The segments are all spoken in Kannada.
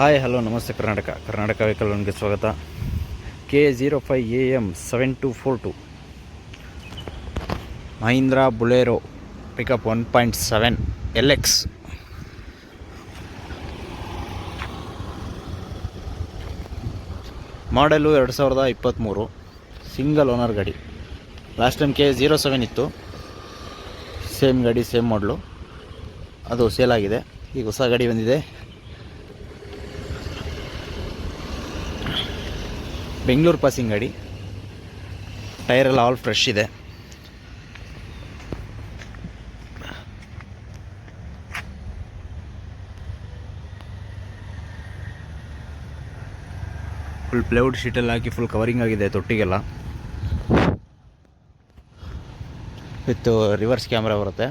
ಹಾಯ್ ಹಲೋ ನಮಸ್ತೆ ಕರ್ನಾಟಕ ವೆಹಿಕಲ್ ಒನ್ಗೆ ಸ್ವಾಗತ. K05AM 7242 Mahindra Bolero pickup 1.7 LX. ಮಾಡೆಲು 2023, single owner ಗಾಡಿ. ಲಾಸ್ಟ್ ಟೈಮ್ K07 ಇತ್ತು, ಸೇಮ್ ಗಾಡಿ ಸೇಮ್ ಮಾಡಲು, ಅದು ಸೇಲ್ ಆಗಿದೆ. ಈಗ ಹೊಸ ಗಾಡಿ ಬಂದಿದೆ, ಬೆಂಗಳೂರು ಪಾಸಿಂಗ್ ಗಾಡಿ. ಟೈರೆಲ್ಲ ಆಲ್ ಫ್ರೆಶ್ ಇದೆ. ಫುಲ್ ಪ್ಲೈವುಡ್ ಶೀಟೆಲ್ಲ ಹಾಕಿ ಫುಲ್ ಕವರಿಂಗ್ ಆಗಿದೆ ತೊಟ್ಟಿಗೆಲ್ಲ. ವಿತ್ ರಿವರ್ಸ್ ಕ್ಯಾಮ್ರಾ ಬರುತ್ತೆ.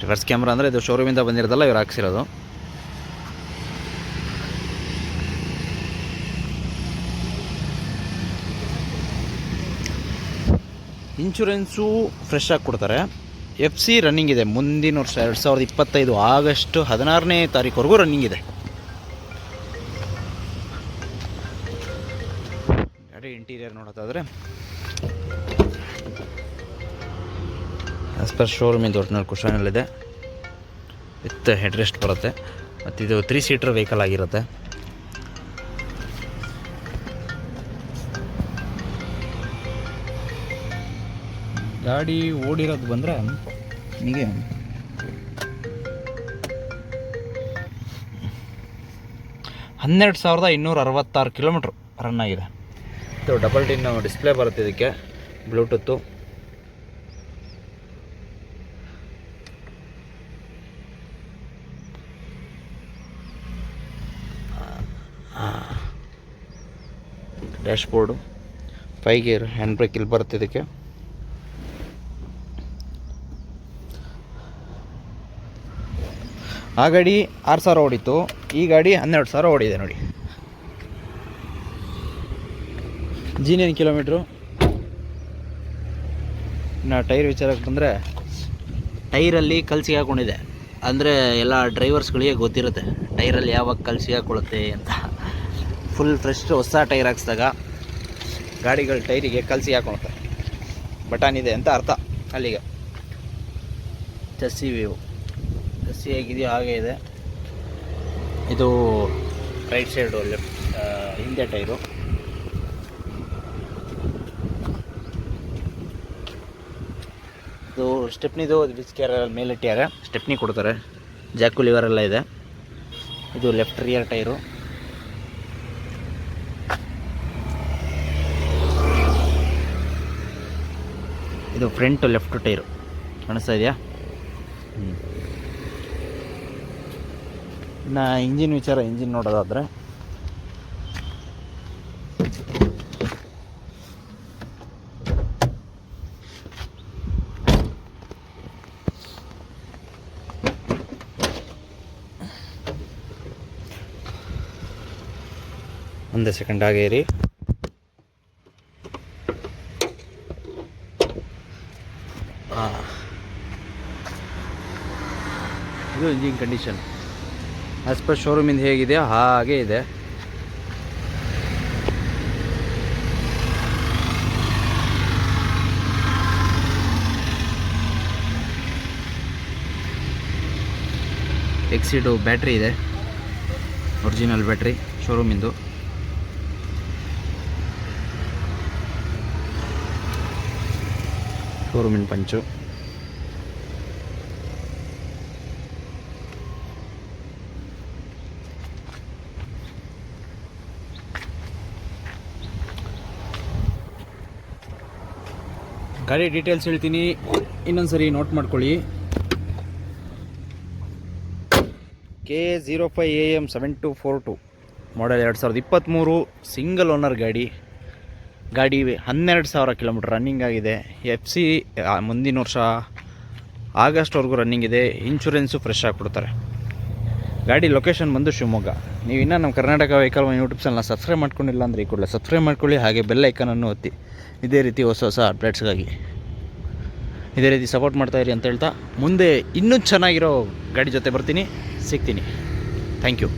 ರಿವರ್ಸ್ ಕ್ಯಾಮ್ರಾ ಅಂದರೆ ಇದು ಶೋರೂಮಿಂದ ಬಂದಿರೋದಲ್ಲ, ಇವ್ರು ಹಾಕ್ಸಿರೋದು. ಇನ್ಶೂರೆನ್ಸು ಫ್ರೆಶ್ ಆಗಿ ಕೊಡ್ತಾರೆ. FC ರನ್ನಿಂಗ್ ಇದೆ, ಮುಂದಿನ ವರ್ಷ 2025 ಆಗಸ್ಟ್ 16ನೇ ತಾರೀಕುವರೆಗೂ ರನ್ನಿಂಗ್ ಇದೆ. ಗಾಡಿ ಇಂಟೀರಿಯರ್ ನೋಡೋದಾದರೆ ಆಸ್ ಪರ್ ಶೋರೂಮಿಂದ ಒರಿಜಿನಲ್ ಕುಷನಲ್ಲಿದೆ, ವಿತ್ ಹೆಡ್ ರೆಸ್ಟ್ ಬರುತ್ತೆ. ಮತ್ತು ಇದು 3 ಸೀಟರ್ ವೆಹಿಕಲ್ ಆಗಿರುತ್ತೆ. ಗಾಡಿ ಓಡಿರೋದು ಬಂದರೆ ನಿಮಗೆ 12,266 ಕಿಲೋಮೀಟ್ರ್ ರನ್ ಆಗಿದೆ. ಇದು ಡಬಲ್ ಡಿನ್ ಡಿಸ್ಪ್ಲೇ ಬರುತ್ತೆ, ಇದಕ್ಕೆ Bluetooth. Dashboard, 5 gear hand break ಇಲ್ಲಿ ಬರುತ್ತೆ ಇದಕ್ಕೆ. ಆ ಗಾಡಿ 6,000 ಓಡಿತ್ತು, ಈ ಗಾಡಿ 12,000 ಓಡಿದೆ ನೋಡಿ. ಜೀನಿಯನ್ ಕಿಲೋಮೀಟ್ರು. ಇನ್ನು ಟೈರ್ ವಿಚಾರಕ್ಕೆ ಬಂದರೆ, ಟೈರಲ್ಲಿ ಕಲ್ಲು ಸಿಗಾಕೊಂಡಿದೆ. ಅಂದರೆ ಎಲ್ಲ ಡ್ರೈವರ್ಸ್ಗಳಿಗೆ ಗೊತ್ತಿರುತ್ತೆ ಟೈರಲ್ಲಿ ಯಾವಾಗ ಕಲ್ಲು ಸಿಗಾಕೊಳ್ಳುತ್ತೆ ಅಂತ. ಫುಲ್ ಫ್ರೆಶ್ ಹೊಸ ಟೈರ್ ಹಾಕ್ಸಿದಾಗ ಗಾಡಿಗಳ ಟೈರಿಗೆ ಕಲ್ಲು ಸಿಗಾಕೊಳ್ಳುತ್ತೆ, ಬಟನ್ ಇದೆ ಅಂತ ಅರ್ಥ ಅಲ್ಲಿಗೆ. ಚಸ್ಸಿ ವ್ಯೂ ಚಸ್ಸಿ ಹೇಗಿದೆಯೋ ಹಾಗೆ ಇದೆ. ಇದು ರೈಟ್ ಸೈಡು ಲೆಫ್ಟ್ ಹಿಂದೆ ಟೈರು. ಇದು ಸ್ಟೆಪ್ನಿದು ವಿಚ್ ಕೇರ್ ಮೇಲಿಟ್ಟಿಯಾಗ ಸ್ಟೆಪ್ನಿ ಕೊಡ್ತಾರೆ. ಜಾಕು ಲಿವರ್ ಎಲ್ಲ ಇದೆ. ಇದು ಲೆಫ್ಟ್ ರಿಯರ್ ಟೈರು. ಇದು ಫ್ರಂಟ್ ಲೆಫ್ಟ್ ಟೈರು ಕಾಣಿಸ್ತಾ ಇದೆಯಾ? ಇನ್ನು ಇಂಜಿನ್ ವಿಚಾರ, ಇಂಜಿನ್ ನೋಡೋದಾದರೆ ಒಂದೇ ಸೆಕೆಂಡ್ ಹಾಗೆ ಇರಿ. ಇದು ಇಂಜಿನ್ ಕಂಡೀಷನ್ ಆಸ್ ಪರ್ ಶೋರೂಮಿಂದ ಹೇಗಿದೆ ಹಾಗೆ ಇದೆ. ಎಕ್ಸಿಡು ಬ್ಯಾಟ್ರಿ ಇದೆ, ಒರಿಜಿನಲ್ ಬ್ಯಾಟ್ರಿ ಶೋರೂಮಿಂದು. ಶೋರೂಮಿನ ಪಂಚು. ಗಾಡಿ ಡೀಟೇಲ್ಸ್ ಹೇಳ್ತೀನಿ, ಇನ್ನೊಂದ್ಸರಿ ನೋಟ್ ಮಾಡ್ಕೊಳ್ಳಿ. K05AM 7242 ಮಾಡೆಲ್ 2023, ಸಿಂಗಲ್ ಓನರ್ ಗಾಡಿ. 12,000 ಕಿಲೋಮೀಟ್ರ್ ರನ್ನಿಂಗ್ ಆಗಿದೆ. FC ಮುಂದಿನ ವರ್ಷ ಆಗಸ್ಟ್ವರೆಗೂ ರನ್ನಿಂಗ್ ಇದೆ. ಇನ್ಶೂರೆನ್ಸು ಫ್ರೆಶ್ ಆಗಿ ಕೊಡ್ತಾರೆ. ಗಾಡಿ ಲೊಕೇಶನ್ ಬಂದು ಶಿವಮೊಗ್ಗ. ನೀವು ಇನ್ನೂ ನಮ್ಮ ಕರ್ನಾಟಕ ವೆಹಿಕಲ್ ಯೂಟ್ಯೂಬ್ ಚಾನಲ್ನ ಸಬ್ಸ್ಕ್ರೈಬ್ ಮಾಡ್ಕೊಂಡಿಲ್ಲ ಅಂದರೆ ಈ ಕೂಡಲೇ ಸಬ್ಸ್ಕ್ರೈಬ್ ಮಾಡ್ಕೊಳ್ಳಿ. ಹಾಗೆ ಬೆಲ್ ಐಕನನ್ನು ಒತ್ತಿ. ಇದೇ ರೀತಿ ಹೊಸ ಅಪ್ಡೇಟ್ಸ್ಗಾಗಿ ಇದೇ ರೀತಿ ಸಪೋರ್ಟ್ ಮಾಡ್ತಾಯಿರಿ ಅಂತ ಹೇಳ್ತಾ, ಮುಂದೆ ಇನ್ನೂ ಚೆನ್ನಾಗಿರೋ ಗಾಡಿ ಜೊತೆ ಬರ್ತೀನಿ, ಸಿಗ್ತೀನಿ. Thank you.